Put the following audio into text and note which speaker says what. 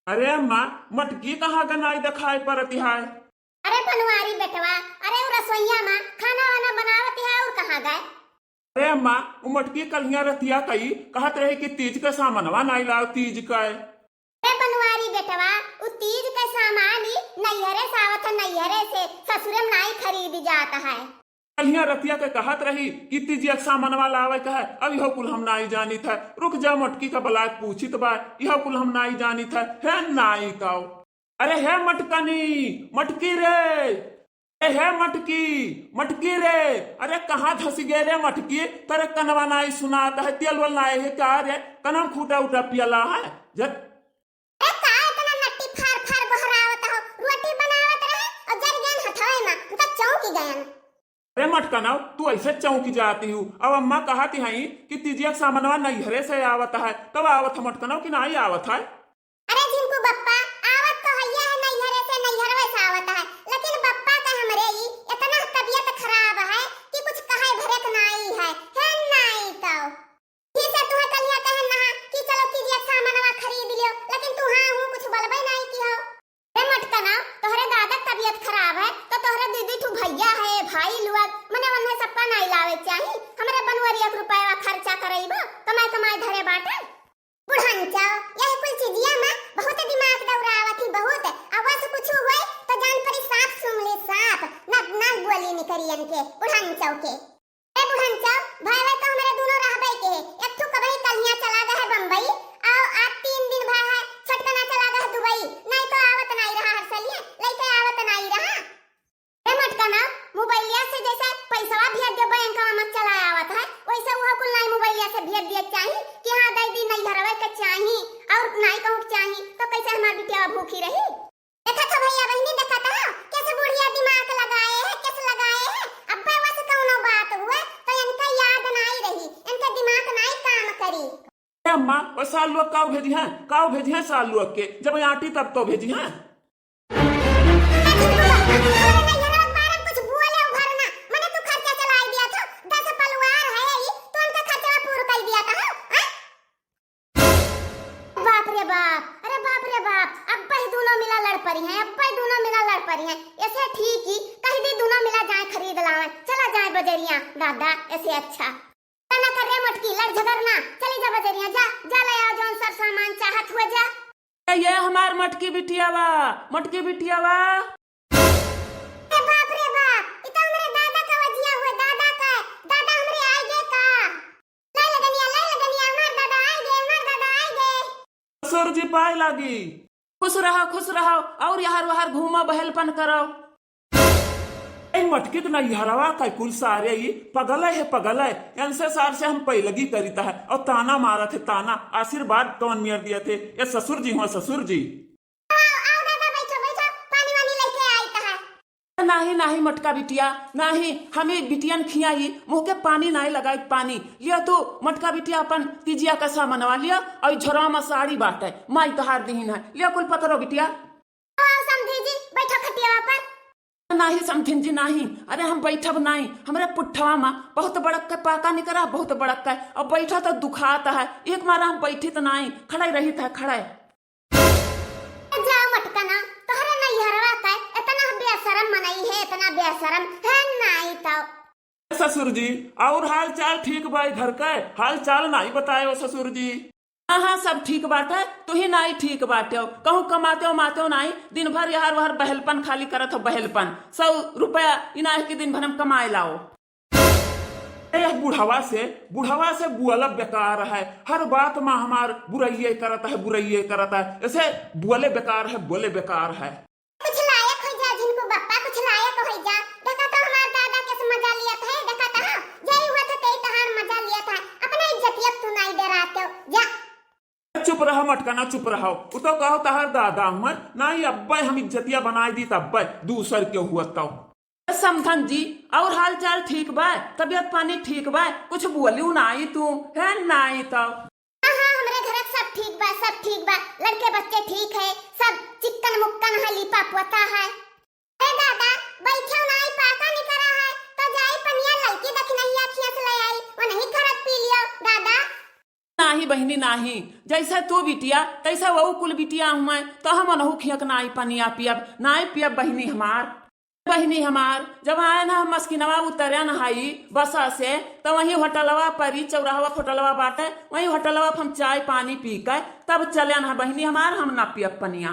Speaker 1: अरे अम्मा, मटकी कहाँ गनाई दिखाई पड़ती है।
Speaker 2: अरे बनवारी बेटवा, अरे वो रसोईया माँ खाना वाना बनावती है और कहाँ गए।
Speaker 1: अरे अम्मा, वो मटकी कलिया रतिया कई कहत रही कि तीज के सामनवा नहीं लाओ तीज का।
Speaker 2: अरे बनवारी बेटवा, वो तीज के सामान ही नैहरे से आवत है, नैहरे से ससुरे में नहीं खरीदी जाता है।
Speaker 1: कलिया रतिया के कहत रही कि तीज के सामनवा लावे का है। अब यह कुल हम नहीं जानी था। रुक जा, मटकी का बलाय पूछित बा, यह कुल हम नहीं जानी था। है नहीं ताओ। अरे है मटकनी, मटकी रे, है मटकी, मटकी रे। अरे कहाँ धस गए रे मटकी, तेरे कनवा नाई सुनाता है, तेल वल नाई है क्या रे, कनम खूटा उठा पियला है जब।
Speaker 2: अरे का इतना नट्टी फार फार बहरावत हो, रोटी बनावत रहे और जरगन हथवे में उनका चौकी गयन।
Speaker 1: अरे मटकना, तू ऐसे चौंकी जाती हूँ। अब अम्मा कहती है कि तीजिया सामनवा नैहरे से आवत है, तब आवत है मटकना कि नहीं आवत है।
Speaker 2: अरे जिनको बप्पा आवत तो हैया है, नैहरे से नैहरवे से आवत है, लेकिन बप्पा का हमरे ही इतना तबीयत खराब है कि कुछ कहे भरक नहीं है नहीं तो ठीक है तुम्हें कलिया कहे ना कि चलो तीजिया सामानवा खरीद लियो, लेकिन तू हां हूं कुछ बोलबे नहीं की हो। रे मटकना, तोहरे दादा तबीयत खराब है तो तोहरे दीदी तू भैया है भाई लुआ मने वन्ने सबका नहीं लावे चाही, हमरे बनवरी 1 रुपया खर्चा करइबो कमाई कमाई धरे बाटे। बुढ़ांचा यह कुल चीजिया में बहुत दिमाग दौड़ावत ही, बहुत आवाज कुछ हुए तो जान परी सांप सुन ले, सांप ना ना बोली निकरियन के बुढ़ांचा के। ए बुढ़ांचा भाई भाई तो हमारे दोनों रहबे के है, एक तो कभी कलिया चला गए है बंबई और आज 3 दिन भा है छटकना चला गए दुबई, नहीं तो आवत नहीं रहा हर सलिए लेके आवत नहीं रहा। ए मटकना, मोबाइलिया से जैसे पैसा भेज दे बैंक में चला आवत है, वैसे वो कुल नहीं मोबाइलिया से भेज दिए चाहिए कि हां दे दी नहीं घरवे के चाहिए और नहीं कहूं चाहिए तो कैसे हमार बिटिया भूखी रही। देखा था भैया बहनी, देखा था कैसे बुढ़िया दिमाग लगाए है, कैसे लगाए है। अब्बा वैसे कौनो बात हुए तो इनका याद नहीं रही, इनका दिमाग नहीं काम करी।
Speaker 1: अम्मा, वो साल लोग काव भेजी हैं, काव भेजी हैं साल लोग के, जब आटी तब तो भेजी हैं।
Speaker 2: दादा ऐसे अच्छा ना करे मटकी लड़ झगड़ना, चली जा बजरिया, जा जा ले आ जोन सर सामान चाहत हुए जा।
Speaker 1: ये हमार मटकी बिटियावा, मटकी बिटियावा।
Speaker 2: ए बाप रे बाप, ई तो हमरे दादा का वजिया हुए, दादा का दादा हमरे आए गए का। ले लगनिया हमार दादा आए गए, हमार दादा आए गए।
Speaker 1: ससुर जी पाए लागी। खुश रहो और यार वहार घूमो बहलपन करो। मटकी तो नहीं हरवा का कुल सारे ही पगल है, पगल है। इनसे सार से हम पैलगी करीता है और ताना मारा थे, ताना आशीर्वाद कौन मियर दिए थे, ये ससुर जी हुआ, ससुर जी।
Speaker 2: आओ दादा बैठो बैठो, पानी वानी लेके आई है।
Speaker 1: नहीं नहीं मटका बिटिया नहीं, हमें बिटियन खियाई मुंह के पानी नहीं लगाई पानी लिया। तो मटका बिटिया अपन तीजिया का सामनवा लिया और झोरा में साड़ी बाटे माई तहार दीन है, लिया कुल पकड़ो बिटिया।
Speaker 2: समझी जी बैठो खटिया पर।
Speaker 1: नहीं समथिन जी नहीं, अरे हम बैठब नहीं, हमारे पुट्ठवा में बहुत बड़क के पाका निकला, बहुत बड़क का और बैठा तो दुखाता है, एक मारा हम बैठी तो नहीं, खड़े रही था खड़े।
Speaker 2: जाओ मटकना, तोहरे नहीं हरवा का इतना बेशरम मनई है, इतना बेशरम है नहीं तो।
Speaker 1: ससुर जी और हाल चाल ठीक भाई, घर का हाल चाल नहीं बताए वो ससुर जी। हाँ सब ठीक बात है, तू ही नहीं ठीक बाटे हो, कहूँ कमाते हो माते हो नहीं, दिन भर यार वहार बहलपन खाली करत हो, बहलपन 100 रुपया इना के दिन भर हम कमाए लाओ। बुढ़ावा से बुअल बेकार है, हर बात में हमार बुराइये करता है, बुराइये करता है, ऐसे बुअले बेकार है, बोले बेकार है।
Speaker 2: कुछ लायक हो जा जिनको बप्पा, कुछ लायक हो जा। देखा तो हमार दादा कैसे मजा लिया था, देखा था जय हुआ था कई तहार मजा लिया था, अपना इज्जतियत तू नहीं डराते हो, जा
Speaker 1: चुप रहो मटकाना, चुप रहो। वो तो कहो तहार दादा हूँ नहीं, अब्बा हम इज्जतिया बनाई दी तब दूसर के हुआ तो। समथन जी और हाल चाल ठीक बा, तबियत पानी ठीक बा, कुछ बोलियो नहीं तू है नहीं तो।
Speaker 2: हाँ हमरे घर सब ठीक बा, सब ठीक बा, लड़के बच्चे ठीक है, सब चिकन मुक्कन है, लिपा पोता है। ए दादा बैठो नहीं, पाका नहीं करा है तो जाई पनिया लड़की दखनैया खिया से ले आई, वो नहीं खरत पी लियो दादा।
Speaker 3: नाही बहनी नाही, जैसे तू बिटिया तैसे वो कुल बिटिया हुआ तो हम अनहु खियक नाई पनिया पियब नाई पियब बहनी हमार जब आए ना हम मस्किनवा उतरे नहाई बसा से तो वही होटलवा परी चौराहवा होटलवा बाटे, वही होटलवा हम चाय पानी पी कर तब चले ना बहनी हमार, हम ना पियब पनिया।